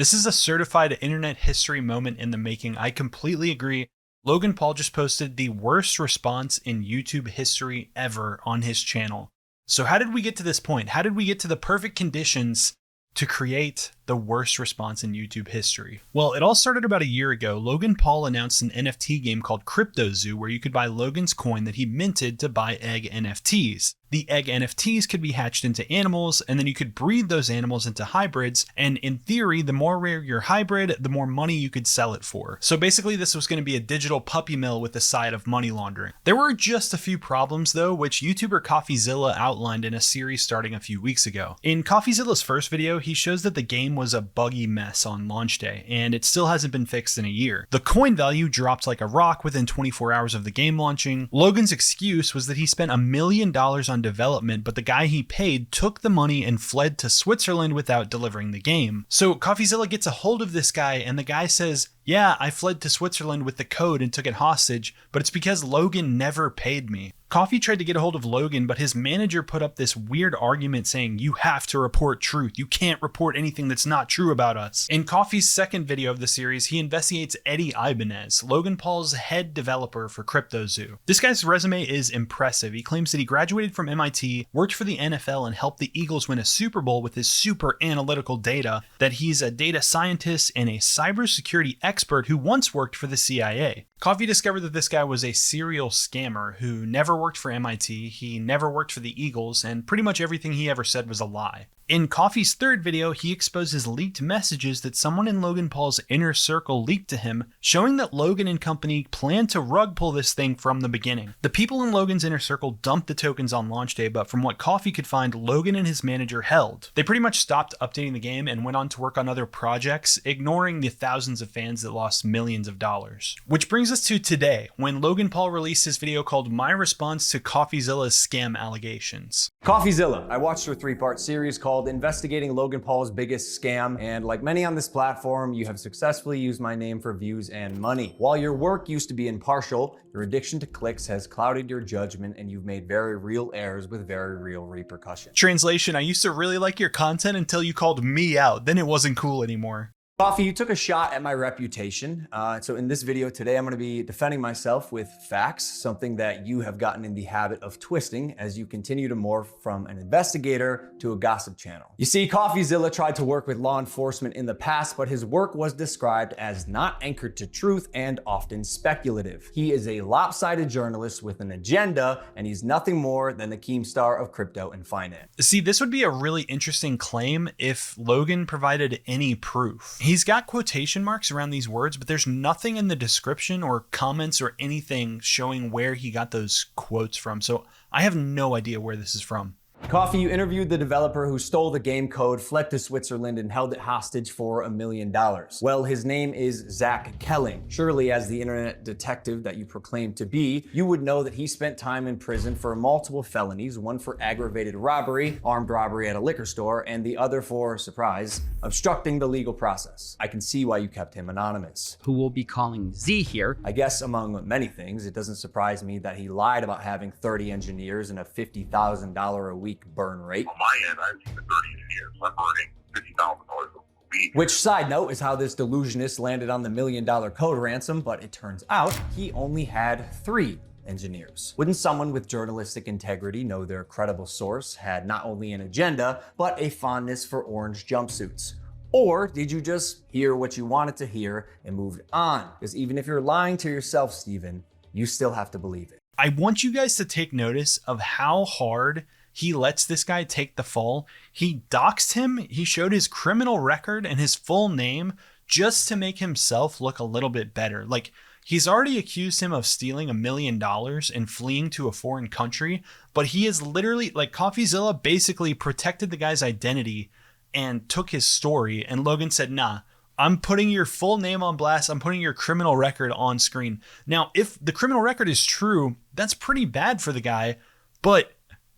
This is a certified internet history moment in the making. I completely agree. Logan Paul just posted the worst response in YouTube history ever on his channel. So how did we get to this point? How did we get to the perfect conditions to create the worst response in YouTube history? Well, it all started about a year ago. Logan Paul announced an NFT game called CryptoZoo, where you could buy Logan's coin that he minted to buy egg NFTs. The egg NFTs could be hatched into animals, and then you could breed those animals into hybrids. And in theory, the more rare your hybrid, the more money you could sell it for. So basically, this was going to be a digital puppy mill with a side of money laundering. There were just a few problems though, which YouTuber coffeezilla outlined in a series starting a few weeks ago. In coffeezilla's first video, he shows that the game was a buggy mess on launch day, and it still hasn't been fixed in a year. The coin value dropped like a rock within 24 hours of the game launching. Logan's excuse was that he spent $1 million on development, but the guy he paid took the money and fled to Switzerland without delivering the game. So coffeezilla gets a hold of this guy, and the guy says, "Yeah, I fled to Switzerland with the code and took it hostage, but it's because Logan never paid me." Coffee tried to get a hold of Logan, but his manager put up this weird argument saying, "You have to report truth. You can't report anything that's not true about us." In Coffee's second video of the series, he investigates Eddie Ibanez, Logan Paul's head developer for CryptoZoo. This guy's resume is impressive. He claims that he graduated from MIT, worked for the NFL, and helped the Eagles win a Super Bowl with his super analytical data, that he's a data scientist and a cybersecurity expert who once worked for the CIA. Coffee discovered that this guy was a serial scammer who never worked for MIT, he never worked for the Eagles, and pretty much everything he ever said was a lie. In Coffee's third video, he exposes leaked messages that someone in Logan Paul's inner circle leaked to him, showing that Logan and company planned to rug pull this thing from the beginning. The people in Logan's inner circle dumped the tokens on launch day, but from what Coffee could find, Logan and his manager held. They pretty much stopped updating the game and went on to work on other projects, ignoring the thousands of fans that lost millions of dollars. Which brings us to today, when Logan Paul released his video called My Response to Coffeezilla's Scam Allegations. Coffeezilla. I watched her 3-part series called Investigating Logan Paul's Biggest Scam, and like many on this platform, you have successfully used my name for views and money. While your work used to be impartial, your addiction to clicks has clouded your judgment, and you've made very real errors with very real repercussions. Translation: I used to really like your content until you called me out, then it wasn't cool anymore. Coffee, you took a shot at my reputation. So in this video today, I'm going to be defending myself with facts, something that you have gotten in the habit of twisting as you continue to morph from an investigator to a gossip channel. You see, Coffeezilla tried to work with law enforcement in the past, but his work was described as not anchored to truth and often speculative. He is a lopsided journalist with an agenda, and he's nothing more than the Keemstar of crypto and finance. See, this would be a really interesting claim if Logan provided any proof. He's got quotation marks around these words, but there's nothing in the description or comments or anything showing where he got those quotes from. So I have no idea where this is from. Coffee, you interviewed the developer who stole the game code, fled to Switzerland, and held it hostage for $1 million. Well, his name is Zach Kelling. Surely, as the internet detective that you proclaim to be, you would know that he spent time in prison for multiple felonies, one for aggravated robbery, armed robbery at a liquor store, and the other for, surprise, obstructing the legal process. I can see why you kept him anonymous. Who will be calling Z here. I guess among many things, it doesn't surprise me that he lied about having 30 engineers and a $50,000 a week burn rate. On my end, I have 30 engineers. I'm burning $50,000 a week. Which, side note, is how this delusionist landed on the $1 million code ransom, but it turns out he only had 3 engineers. Wouldn't someone with journalistic integrity know their credible source had not only an agenda, but a fondness for orange jumpsuits? Or did you just hear what you wanted to hear and moved on? Because even if you're lying to yourself, Steven, you still have to believe it. I want you guys to take notice of how hard he lets this guy take the fall. He doxed him. He showed his criminal record and his full name just to make himself look a little bit better. Like, he's already accused him of stealing $1 million and fleeing to a foreign country, but he is literally, like, Coffeezilla basically protected the guy's identity and took his story. And Logan said, nah, I'm putting your full name on blast. I'm putting your criminal record on screen. Now, if the criminal record is true, that's pretty bad for the guy, but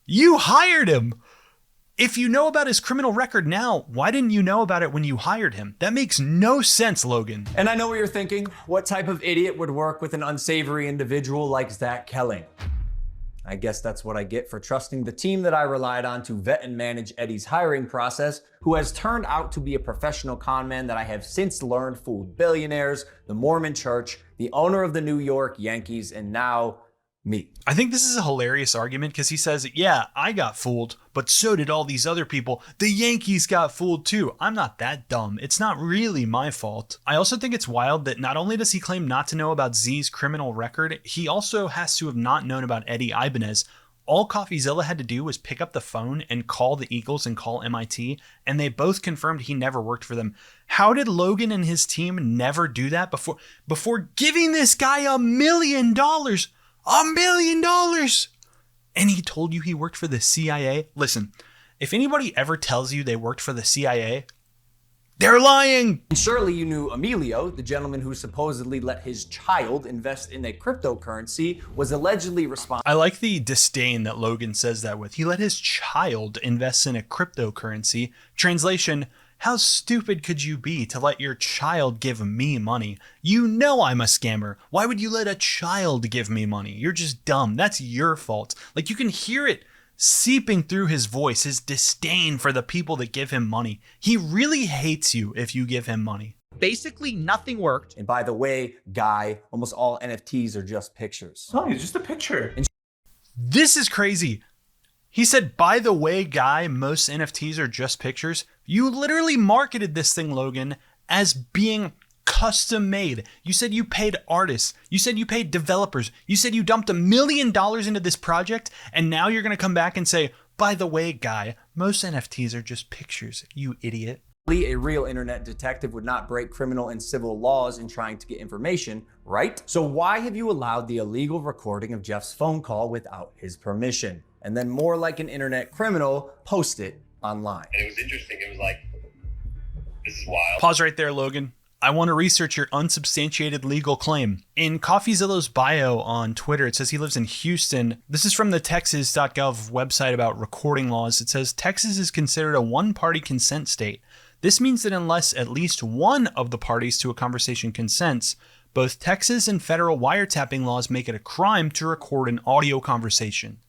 you hired him. If you know about his criminal record now, why didn't you know about it when you hired him? That makes no sense, Logan. And I know what you're thinking. What type of idiot would work with an unsavory individual like Zach Kelling? I guess that's what I get for trusting the team that I relied on to vet and manage Eddie's hiring process, who has turned out to be a professional con man that I have since learned fooled billionaires, the Mormon Church, the owner of the New York Yankees, and now me. I think this is a hilarious argument because he says, yeah, I got fooled, but so did all these other people. The Yankees got fooled too. I'm not that dumb. It's not really my fault. I also think it's wild that not only does he claim not to know about Z's criminal record, he also has to have not known about Eddie Ibanez. All CoffeeZilla had to do was pick up the phone and call the Eagles and call MIT, and they both confirmed he never worked for them. How did Logan and his team never do that before giving this guy $1 million? $1 million! And he told you he worked for the CIA? Listen, if anybody ever tells you they worked for the CIA, they're lying! And surely you knew Emilio, the gentleman who supposedly let his child invest in a cryptocurrency, was allegedly responsible. I like the disdain that Logan says that with. He let his child invest in a cryptocurrency. Translation, how stupid could you be to let your child give me money? You know I'm a scammer. Why would you let a child give me money? You're just dumb. That's your fault. Like, you can hear it seeping through his voice, his disdain for the people that give him money. He really hates you if you give him money. Basically, nothing worked. And by the way, Guy, almost all NFTs are just pictures. No, it's just a picture. This is crazy. He said, by the way, Guy, most NFTs are just pictures. You literally marketed this thing, Logan, as being custom made. You said you paid artists. You said you paid developers. You said you dumped $1 million into this project. And now you're going to come back and say, by the way, Guy, most NFTs are just pictures, you idiot. A real internet detective would not break criminal and civil laws in trying to get information, right? So why have you allowed the illegal recording of Jeff's phone call without his permission? And then more like an internet criminal, post it online. And it was interesting. It was like, this is wild. Pause right there, Logan. I want to research your unsubstantiated legal claim. In CoffeeZilla's bio on Twitter, it says he lives in Houston. This is from the Texas.gov website about recording laws. It says Texas is considered a one-party consent state. This means that unless at least one of the parties to a conversation consents, both Texas and federal wiretapping laws make it a crime to record an audio conversation.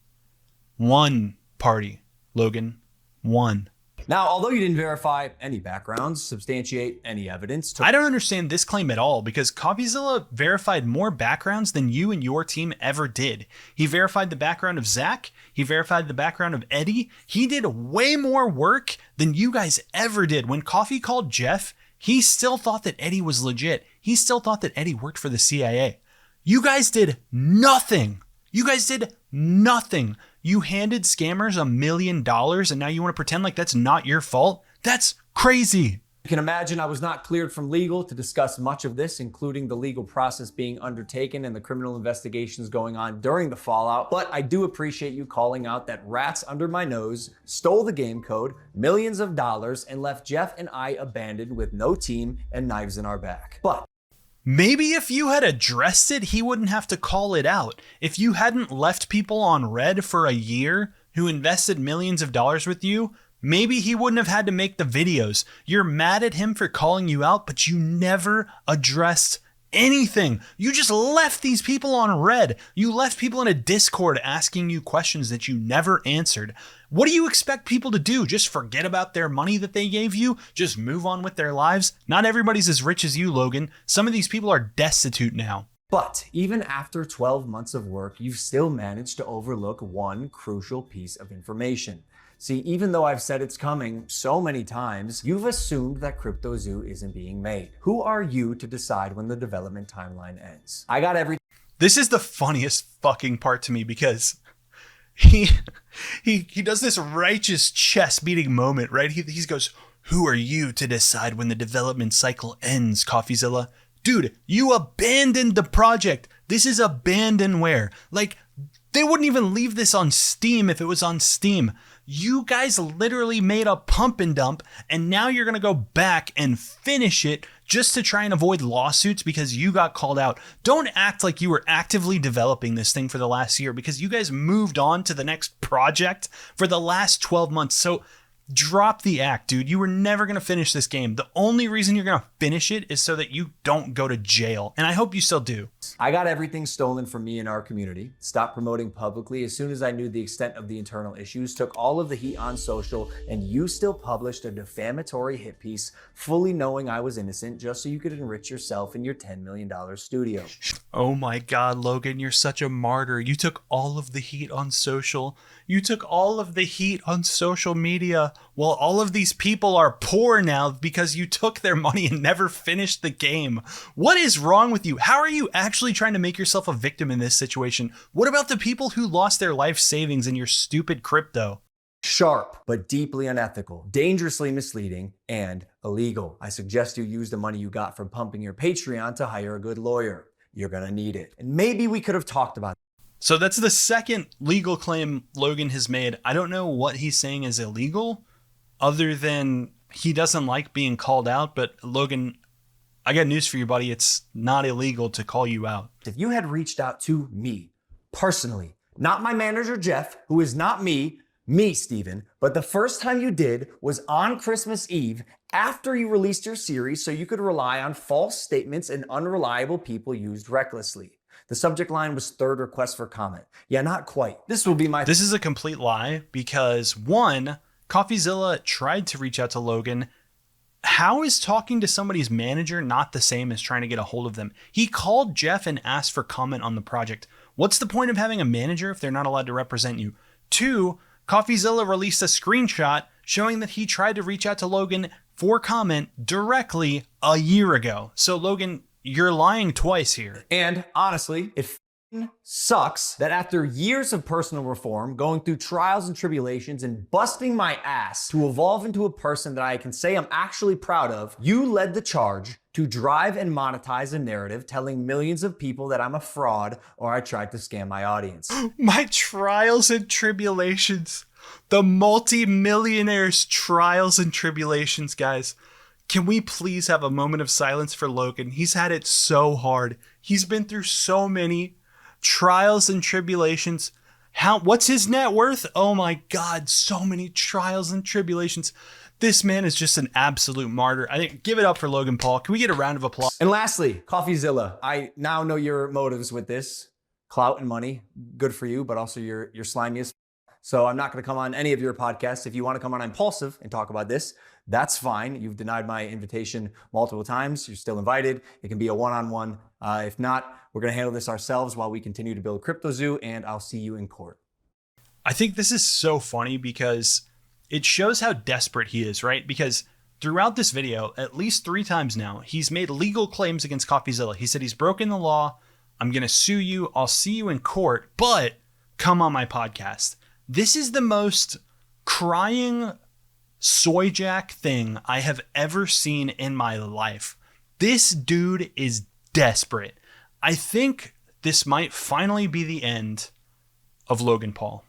One party, Logan. One. Now, although you didn't verify any backgrounds, substantiate any evidence. I don't understand this claim at all because CoffeeZilla verified more backgrounds than you and your team ever did. He verified the background of Zach. He verified the background of Eddie. He did way more work than you guys ever did. When Coffee called Jeff, he still thought that Eddie was legit. He still thought that Eddie worked for the CIA. You guys did nothing. You guys did nothing. You handed scammers $1 million and now you want to pretend like that's not your fault? That's crazy. You can imagine I was not cleared from legal to discuss much of this, including the legal process being undertaken and the criminal investigations going on during the fallout. But I do appreciate you calling out that rats under my nose stole the game code, millions of dollars, and left Jeff and I abandoned with no team and knives in our back. But maybe if you had addressed it, he wouldn't have to call it out. If you hadn't left people on red for a year who invested millions of dollars with you, maybe he wouldn't have had to make the videos. You're mad at him for calling you out, but you never addressed anything. You just left these people on red. You left people in a Discord asking you questions that you never answered. What do you expect people to do? Just forget about their money that they gave you? Just move on with their lives? Not everybody's as rich as you, Logan. Some of these people are destitute now. But even after 12 months of work, you've still managed to overlook one crucial piece of information. See, even though I've said it's coming so many times, you've assumed that CryptoZoo isn't being made. Who are you to decide when the development timeline ends? I got every... This is the funniest fucking part to me because he does this righteous chest beating moment, right? He goes, who are you to decide when the development cycle ends, CoffeeZilla? Dude, you abandoned the project. This is abandonware. Like, they wouldn't even leave this on Steam if it was on Steam. You guys literally made a pump and dump, and now you're going to go back and finish it just to try and avoid lawsuits because you got called out. Don't act like you were actively developing this thing for the last year because you guys moved on to the next project for the last 12 months. So Drop the act, dude. You were never going to finish this game. The only reason you're going to finish it is so that you don't go to jail. And I hope you still do. I got everything stolen from me in our community, stopped promoting publicly as soon as I knew the extent of the internal issues, took all of the heat on social, and you still published a defamatory hit piece fully knowing I was innocent just so you could enrich yourself in your $10 million studio. Oh my God, Logan, you're such a martyr. You took all of the heat on social. You took all of the heat on social media. Well, all of these people are poor now because you took their money and never finished the game. What is wrong with you? How are you actually trying to make yourself a victim in this situation? What about the people who lost their life savings in your stupid crypto? Sharp, but deeply unethical, dangerously misleading, and illegal. I suggest you use the money you got from pumping your Patreon to hire a good lawyer. You're gonna need it. And maybe we could have talked about it. So that's the second legal claim Logan has made. I don't know what he's saying is illegal, other than he doesn't like being called out. But Logan, I got news for you, buddy. It's not illegal to call you out. If you had reached out to me personally, not my manager, Jeff, who is not me, Steven, but the first time you did was on Christmas Eve after you released your series so you could rely on false statements and unreliable people used recklessly. The subject line was third request for comment. Yeah, not quite. This is a complete lie because one, coffeezilla tried to reach out to Logan. How is talking to somebody's manager not the same as trying to get a hold of them? He called Jeff and asked for comment on the project. What's the point of having a manager if they're not allowed to represent you? Two, coffeezilla released a screenshot showing that he tried to reach out to Logan for comment directly a year ago. So Logan, you're lying twice here. And honestly, it sucks that after years of personal reform, going through trials and tribulations and busting my ass to evolve into a person that I can say I'm actually proud of, you led the charge to drive and monetize a narrative telling millions of people that I'm a fraud or I tried to scam my audience. My trials and tribulations. The multi-millionaire's trials and tribulations, guys. Can we please have a moment of silence for Logan? He's had it so hard. He's been through so many trials and tribulations. What's his net worth? Oh my God, so many trials and tribulations. This man is just an absolute martyr. I think give it up for Logan Paul. Can we get a round of applause? And lastly, coffeezilla. I now know your motives with this. Clout and money, good for you, but also you're slimy as. So I'm not going to come on any of your podcasts. If you want to come on Impulsive and talk about this, that's fine. You've denied my invitation multiple times. You're still invited. It can be a one-on-one. If not, we're going to handle this ourselves while we continue to build CryptoZoo, and I'll see you in court. I think this is so funny because it shows how desperate he is, right? Because throughout this video, at least 3 times now, he's made legal claims against coffeezilla. He said he's broken the law. I'm going to sue you. I'll see you in court, but come on my podcast. This is the most crying soy jack thing I have ever seen in my life. This dude is desperate. I think this might finally be the end of Logan Paul.